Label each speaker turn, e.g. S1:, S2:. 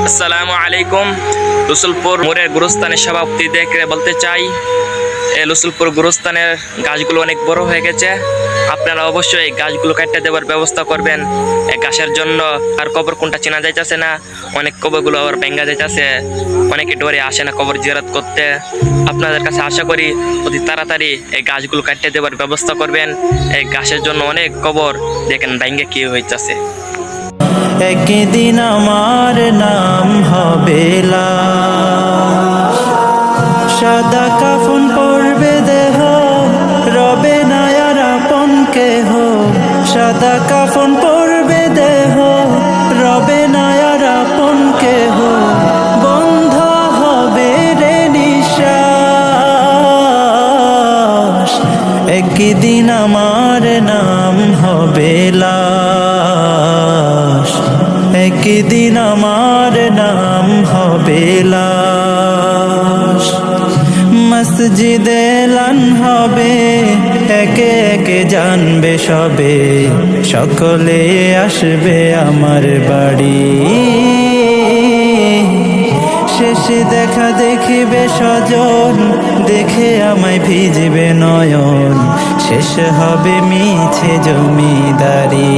S1: আসসালামু আলাইকুম। রসুলপুর মোড়ের গুরুস্থানের সভাপতিদেরকে বলতে চাই, এই রসুলপুর গুরুস্থানের গাছগুলো অনেক বড় হয়ে গেছে। আপনারা অবশ্যই এই গাছগুলো কাটতে দেওয়ার ব্যবস্থা করবেন। এই গাছের জন্য আর কবর কোনটা চেনা যাইতেছে না, অনেক কবরগুলো আবার ভেঙ্গা যাইতেছে, অনেকে ডরে আসে না কবর জিয়ারত করতে। আপনাদের কাছে আশা করি অতি তাড়াতাড়ি এই গাছগুলো কাটতে দেওয়ার ব্যবস্থা করবেন। এই গাছের জন্য অনেক কবর দেখেন ভেঙ্গে কি হইতেছে।
S2: একদিন আমার নাম হবে লাশ, সাদা কাফন পরবে দেহ, রবে না আর আপন কেহ। সাদা কাফন পরবে দেহ, রবে না আর আপন কেহ। বন্ধ হবে রে নিঃশ্বাস, একদিন আমার নাম হবে লাশ, একদিন আমার নাম হবে লাশ। মসজিদে এলান হবে, একে একে জানবে সবে, সকলে আসবে আমার বাড়ি। শেষে দেখা দেখিবে স্বজন, দেখে আমায় ভিজবে নয়ন, শেষ হবে মিছে জমিদারি।